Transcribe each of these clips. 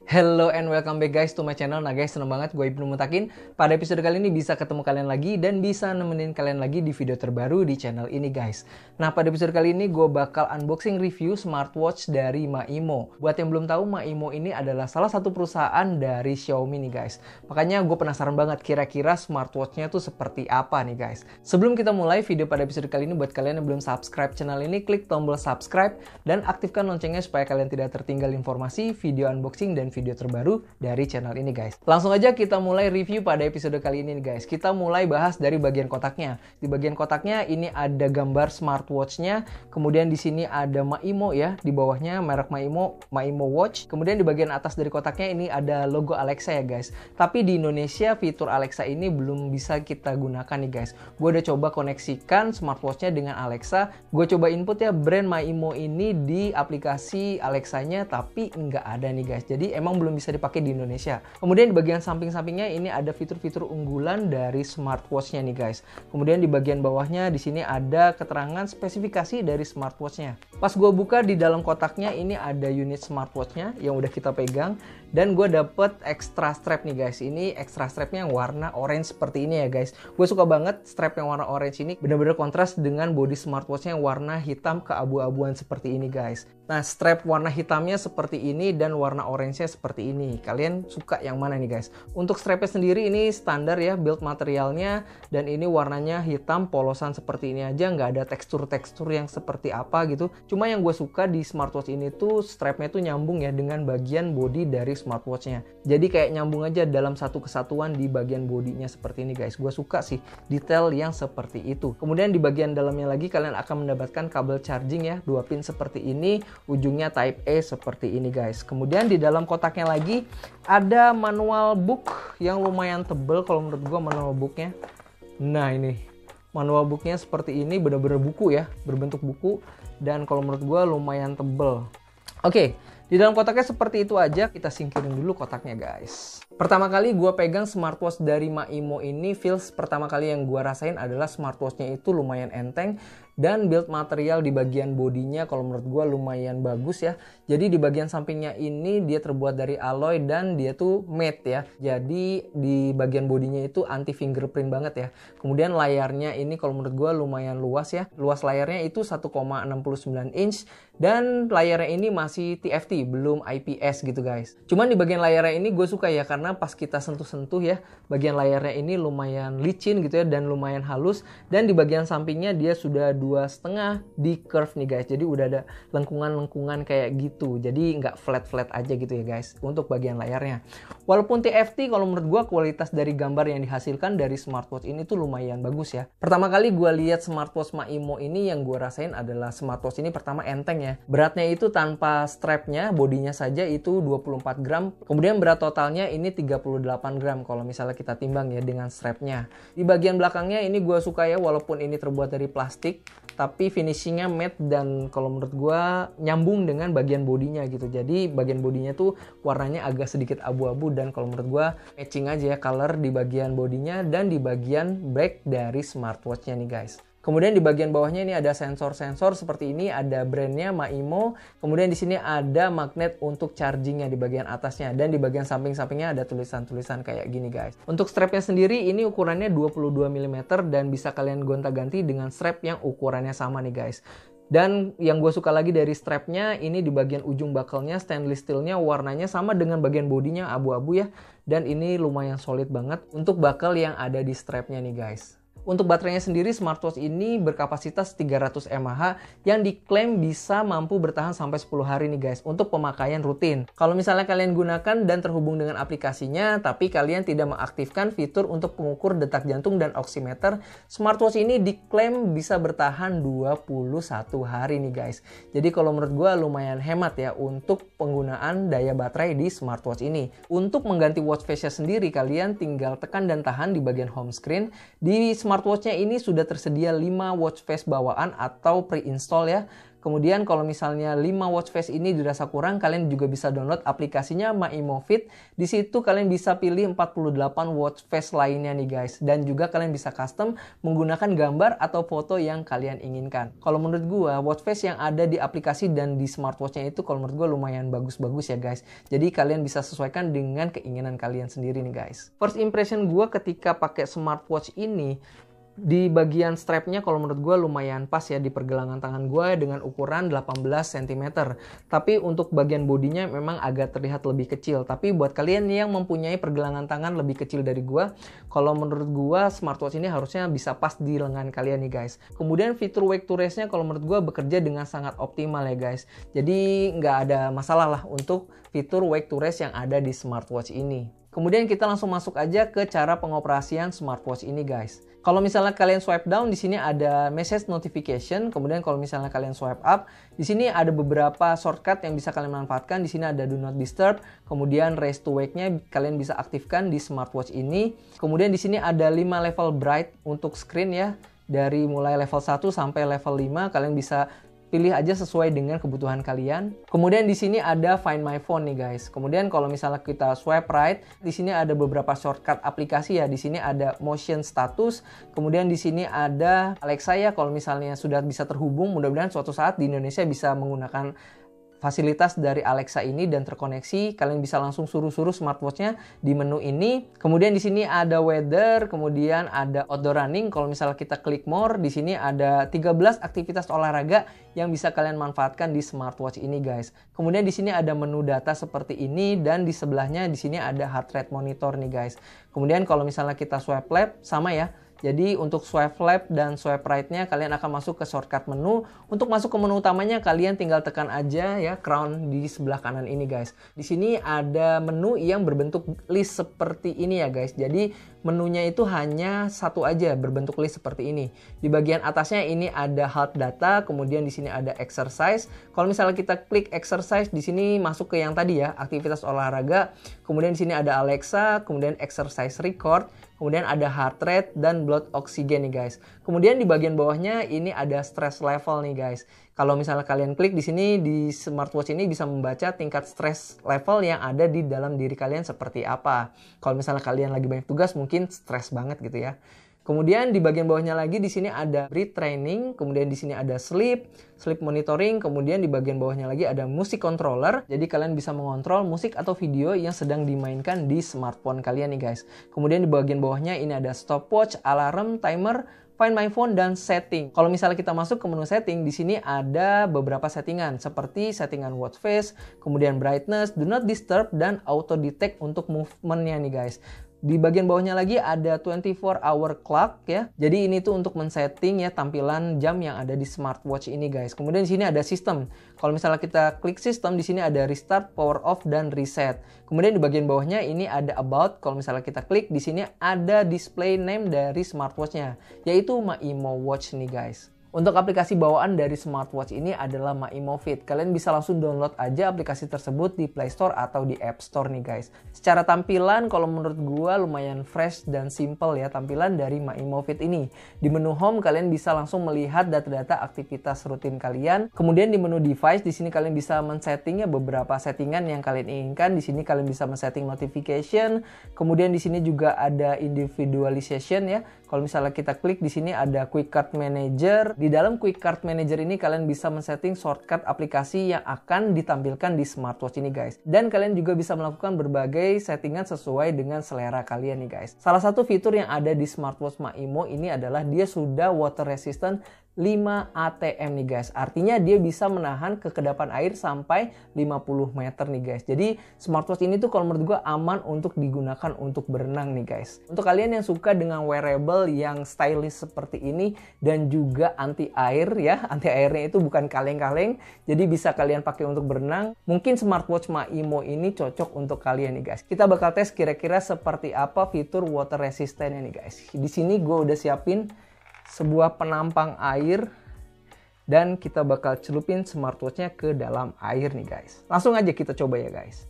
Hello and welcome back guys to my channel. Nah guys, seneng banget gue Ibnu Mutakin. Pada episode kali ini bisa ketemu kalian lagi dan bisa nemenin kalian lagi di video terbaru di channel ini guys. Nah pada episode kali ini gue bakal unboxing review smartwatch dari Maimo. Buat yang belum tahu, Maimo ini adalah salah satu perusahaan dari Xiaomi nih guys. Makanya gue penasaran banget kira-kira smartwatchnya tuh seperti apa nih guys. Sebelum kita mulai video pada episode kali ini, buat kalian yang belum subscribe channel ini, klik tombol subscribe dan aktifkan loncengnya supaya kalian tidak tertinggal informasi, video unboxing dan video terbaru dari channel ini guys. Langsung aja kita mulai review pada episode kali ini nih guys. Kita mulai bahas dari bagian kotaknya. Di bagian kotaknya ini ada gambar smartwatchnya, kemudian di sini ada Maimo ya, di bawahnya merek Maimo, Maimo Watch. Kemudian di bagian atas dari kotaknya ini ada logo Alexa ya guys. Tapi di Indonesia fitur Alexa ini belum bisa kita gunakan nih guys. Gue udah coba koneksikan smartwatchnya dengan Alexa. Gue coba input ya brand Maimo ini di aplikasi Alexanya, tapi nggak ada nih guys. Jadi emang belum bisa dipakai di Indonesia. Kemudian di bagian samping-sampingnya ini ada fitur-fitur unggulan dari smartwatchnya nih guys. Kemudian di bagian bawahnya di sini ada keterangan spesifikasi dari smartwatchnya. Pas gue buka di dalam kotaknya ini ada unit smartwatchnya yang udah kita pegang dan gue dapet extra strap nih guys. Ini extra strapnya yang warna orange seperti ini ya guys. Gue suka banget strap yang warna orange ini, bener-bener kontras dengan body smartwatchnya yang warna hitam keabu-abuan seperti ini guys. Nah, strap warna hitamnya seperti ini dan warna orange-nya seperti ini. Kalian suka yang mana nih guys? Untuk strapnya sendiri ini standar ya build materialnya, dan ini warnanya hitam polosan seperti ini aja, nggak ada tekstur-tekstur yang seperti apa gitu. Cuma yang gue suka di smartwatch ini tuh strapnya tuh nyambung ya dengan bagian body dari smartwatchnya. Jadi kayak nyambung aja dalam satu kesatuan di bagian bodinya seperti ini guys. Gue suka sih detail yang seperti itu. Kemudian di bagian dalamnya lagi kalian akan mendapatkan kabel charging ya, 2 pin seperti ini. Ujungnya type A seperti ini guys. Kemudian di dalam kotaknya lagi ada manual book yang lumayan tebel kalau menurut gua manual booknya. Nah ini manual booknya seperti ini, bener-bener buku ya, berbentuk buku, dan kalau menurut gua lumayan tebel. Oke, di dalam kotaknya seperti itu aja. Kita singkirin dulu kotaknya guys. Pertama kali gue pegang smartwatch dari Maimo ini, feels pertama kali yang gue rasain adalah smartwatchnya itu lumayan enteng. Dan build material di bagian bodinya kalau menurut gue lumayan bagus ya. Jadi di bagian sampingnya ini dia terbuat dari alloy dan dia tuh matte ya. Jadi di bagian bodinya itu anti fingerprint banget ya. Kemudian layarnya ini kalau menurut gue lumayan luas ya. Luas layarnya itu 1,69 inch. Dan layarnya ini masih TFT, belum IPS gitu guys. Cuman di bagian layarnya ini gue suka ya, karena pas kita sentuh-sentuh ya, bagian layarnya ini lumayan licin gitu ya, dan lumayan halus. Dan di bagian sampingnya dia sudah 2,5 di curve nih guys. Jadi udah ada lengkungan-lengkungan kayak gitu. Jadi nggak flat-flat aja gitu ya guys untuk bagian layarnya. Walaupun TFT, kalau menurut gue kualitas dari gambar yang dihasilkan dari smartwatch ini tuh lumayan bagus ya. Pertama kali gue lihat smartwatch Maimo ini, yang gue rasain adalah smartwatch ini pertama enteng ya. Beratnya itu tanpa strapnya, bodinya saja itu 24 gram. Kemudian berat totalnya ini 38 gram kalau misalnya kita timbang ya dengan strapnya. Di bagian belakangnya ini gue suka ya, walaupun ini terbuat dari plastik, tapi finishingnya matte dan kalau menurut gue nyambung dengan bagian bodinya gitu. Jadi bagian bodinya tuh warnanya agak sedikit abu-abu, dan kalau menurut gue matching aja ya color di bagian bodinya dan di bagian back dari smartwatchnya nih guys. Kemudian di bagian bawahnya ini ada sensor-sensor seperti ini, ada brandnya Maimo. Kemudian di sini ada magnet untuk chargingnya di bagian atasnya, dan di bagian samping-sampingnya ada tulisan-tulisan kayak gini guys. Untuk strapnya sendiri ini ukurannya 22 mm dan bisa kalian gonta-ganti dengan strap yang ukurannya sama nih guys. Dan yang gue suka lagi dari strapnya ini di bagian ujung buckle-nya stainless steel-nya warnanya sama dengan bagian bodinya abu-abu ya. Dan ini lumayan solid banget untuk buckle yang ada di strapnya nih guys. Untuk baterainya sendiri, smartwatch ini berkapasitas 300 mAh yang diklaim bisa mampu bertahan sampai 10 hari nih guys untuk pemakaian rutin. Kalau misalnya kalian gunakan dan terhubung dengan aplikasinya, tapi kalian tidak mengaktifkan fitur untuk pengukur detak jantung dan oximeter, smartwatch ini diklaim bisa bertahan 21 hari nih guys. Jadi kalau menurut gue lumayan hemat ya untuk penggunaan daya baterai di smartwatch ini. Untuk mengganti watch face-nya sendiri, kalian tinggal tekan dan tahan di bagian home screen. Di smartwatch-nya ini sudah tersedia 5 watch face bawaan atau pre-install ya. Kemudian kalau misalnya 5 watch face ini dirasa kurang, kalian juga bisa download aplikasinya MyImoFit. Di situ kalian bisa pilih 48 watch face lainnya nih guys. Dan juga kalian bisa custom menggunakan gambar atau foto yang kalian inginkan. Kalau menurut gua, watch face yang ada di aplikasi dan di smartwatchnya itu kalau menurut gua lumayan bagus-bagus ya guys. Jadi kalian bisa sesuaikan dengan keinginan kalian sendiri nih guys. First impression gua ketika pakai smartwatch ini, di bagian strapnya kalau menurut gue lumayan pas ya di pergelangan tangan gue dengan ukuran 18 cm. Tapi untuk bagian bodinya memang agak terlihat lebih kecil. Tapi buat kalian yang mempunyai pergelangan tangan lebih kecil dari gue, kalau menurut gue smartwatch ini harusnya bisa pas di lengan kalian nih guys. Kemudian fitur wake to rest-nya kalau menurut gue bekerja dengan sangat optimal ya guys. Jadi nggak ada masalah lah untuk fitur wake to rest yang ada di smartwatch ini. Kemudian kita langsung masuk aja ke cara pengoperasian smartwatch ini guys. Kalau misalnya kalian swipe down, di sini ada message notification. Kemudian kalau misalnya kalian swipe up, di sini ada beberapa shortcut yang bisa kalian manfaatkan. Di sini ada do not disturb. Kemudian raise to wake-nya kalian bisa aktifkan di smartwatch ini. Kemudian di sini ada 5 level bright untuk screen ya. Dari mulai level 1 sampai level 5 kalian bisa pilih aja sesuai dengan kebutuhan kalian. Kemudian di sini ada Find My Phone nih guys. Kemudian kalau misalnya kita swipe right, di sini ada beberapa shortcut aplikasi ya. Di sini ada Motion Status. Kemudian di sini ada Alexa ya. Kalau misalnya sudah bisa terhubung, mudah-mudahan suatu saat di Indonesia bisa menggunakan fasilitas dari Alexa ini dan terkoneksi. Kalian bisa langsung suruh-suruh smartwatch-nya di menu ini. Kemudian di sini ada weather, kemudian ada outdoor running. Kalau misalnya kita klik more, di sini ada 13 aktivitas olahraga yang bisa kalian manfaatkan di smartwatch ini guys. Kemudian di sini ada menu data seperti ini dan di sebelahnya di sini ada heart rate monitor nih guys. Kemudian kalau misalnya kita swipe left sama ya. Jadi untuk swipe left dan swipe right-nya kalian akan masuk ke shortcut menu. Untuk masuk ke menu utamanya kalian tinggal tekan aja ya crown di sebelah kanan ini guys. Di sini ada menu yang berbentuk list seperti ini ya guys. Jadi menunya itu hanya satu aja berbentuk list seperti ini. Di bagian atasnya ini ada health data, kemudian di sini ada exercise. Kalau misalnya kita klik exercise di sini masuk ke yang tadi ya, aktivitas olahraga. Kemudian di sini ada Alexa, kemudian exercise record. Kemudian ada heart rate dan blood oxygen nih guys. Kemudian di bagian bawahnya ini ada stress level nih guys. Kalau misalnya kalian klik di sini di smartwatch ini bisa membaca tingkat stress level yang ada di dalam diri kalian seperti apa. Kalau misalnya kalian lagi banyak tugas mungkin stres banget gitu ya. Kemudian di bagian bawahnya lagi di sini ada breath training, kemudian di sini ada sleep monitoring, kemudian di bagian bawahnya lagi ada music controller. Jadi kalian bisa mengontrol musik atau video yang sedang dimainkan di smartphone kalian nih guys. Kemudian di bagian bawahnya ini ada stopwatch, alarm, timer, Find My Phone dan setting. Kalau misalnya kita masuk ke menu setting, di sini ada beberapa settingan seperti settingan watch face, kemudian brightness, do not disturb dan auto detect untuk movementnya nih guys. Di bagian bawahnya lagi ada 24-hour clock ya. Jadi ini tuh untuk men-setting ya tampilan jam yang ada di smartwatch ini guys. Kemudian di sini ada sistem. Kalau misalnya kita klik sistem di sini ada restart, power off dan reset. Kemudian di bagian bawahnya ini ada about. Kalau misalnya kita klik di sini ada display name dari smartwatchnya, yaitu MyImo Watch nih guys. Untuk aplikasi bawaan dari smartwatch ini adalah MyImoFit. Kalian bisa langsung download aja aplikasi tersebut di Play Store atau di App Store nih guys. Secara tampilan kalau menurut gua lumayan fresh dan simple ya tampilan dari MyImoFit ini. Di menu home kalian bisa langsung melihat data-data aktivitas rutin kalian. Kemudian di menu device di sini kalian bisa men-settingnya beberapa settingan yang kalian inginkan. Di sini kalian bisa men-setting notification. Kemudian di sini juga ada individualization ya. Kalau misalnya kita klik di sini ada Quick Card Manager. Di dalam Quick Card Manager ini kalian bisa men-setting shortcut aplikasi yang akan ditampilkan di smartwatch ini guys. Dan kalian juga bisa melakukan berbagai settingan sesuai dengan selera kalian nih guys. Salah satu fitur yang ada di smartwatch MyImo ini adalah dia sudah water resistant 5 ATM nih guys. Artinya dia bisa menahan kekedapan air sampai 50 meter nih guys. Jadi smartwatch ini tuh kalau menurut gue aman untuk digunakan untuk berenang nih guys. Untuk kalian yang suka dengan wearable yang stylish seperti ini dan juga anti air ya. Anti airnya itu bukan kaleng-kaleng. Jadi bisa kalian pakai untuk berenang. Mungkin smartwatch MyImo ini cocok untuk kalian nih guys. Kita bakal tes kira-kira seperti apa fitur water resistance nih guys. Di sini gue udah siapin sebuah penampang air dan kita bakal celupin smartwatchnya ke dalam air nih guys. Langsung aja kita coba ya guys.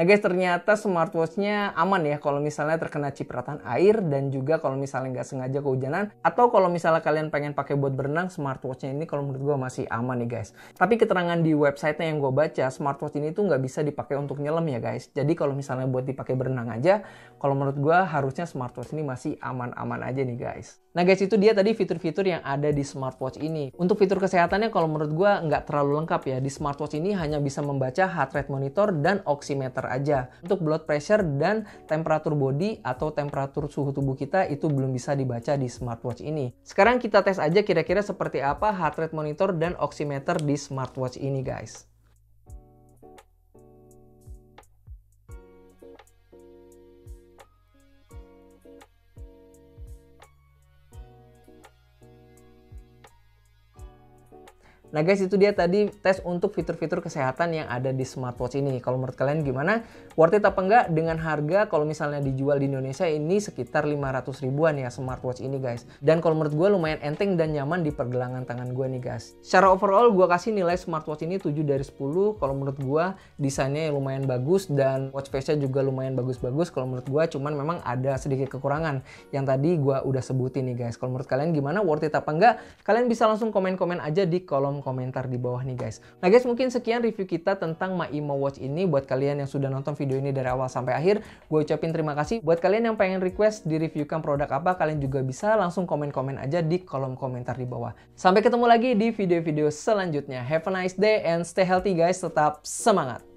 Nah guys, ternyata smartwatch-nya aman ya kalau misalnya terkena cipratan air, dan juga kalau misalnya nggak sengaja kehujanan, atau kalau misalnya kalian pengen pakai buat berenang, smartwatch-nya ini kalau menurut gue masih aman nih guys. Tapi keterangan di website-nya yang gue baca, smartwatch ini tuh nggak bisa dipakai untuk nyelam ya guys. Jadi kalau misalnya buat dipakai berenang aja, kalau menurut gue harusnya smartwatch ini masih aman-aman aja nih guys. Nah guys, itu dia tadi fitur-fitur yang ada di smartwatch ini. Untuk fitur kesehatannya kalau menurut gue nggak terlalu lengkap ya. Di smartwatch ini hanya bisa membaca heart rate monitor dan oximeter aja. Untuk blood pressure dan temperatur body atau temperatur suhu tubuh kita itu belum bisa dibaca di smartwatch ini. Sekarang kita tes aja kira-kira seperti apa heart rate monitor dan oximeter di smartwatch ini guys. Nah guys, itu dia tadi tes untuk fitur-fitur kesehatan yang ada di smartwatch ini. Kalau menurut kalian gimana? Worth it apa enggak? Dengan harga kalau misalnya dijual di Indonesia ini sekitar 500 ribuan ya smartwatch ini guys. Dan kalau menurut gue lumayan enteng dan nyaman di pergelangan tangan gue nih guys. Secara overall gue kasih nilai smartwatch ini 7 dari 10. Kalau menurut gue desainnya lumayan bagus dan watch face-nya juga lumayan bagus-bagus. Kalau menurut gue cuman memang ada sedikit kekurangan yang tadi gue udah sebutin nih guys. Kalau menurut kalian gimana? Worth it apa enggak? Kalian bisa langsung komen-komen aja di kolom komentar di bawah nih guys. Nah guys, mungkin sekian review kita tentang MyImo Watch ini. Buat kalian yang sudah nonton video ini dari awal sampai akhir, gue ucapin terima kasih. Buat kalian yang pengen request di-reviewkan produk apa, kalian juga bisa langsung komen-komen aja di kolom komentar di bawah. Sampai ketemu lagi di video-video selanjutnya. Have a nice day and stay healthy guys. Tetap semangat!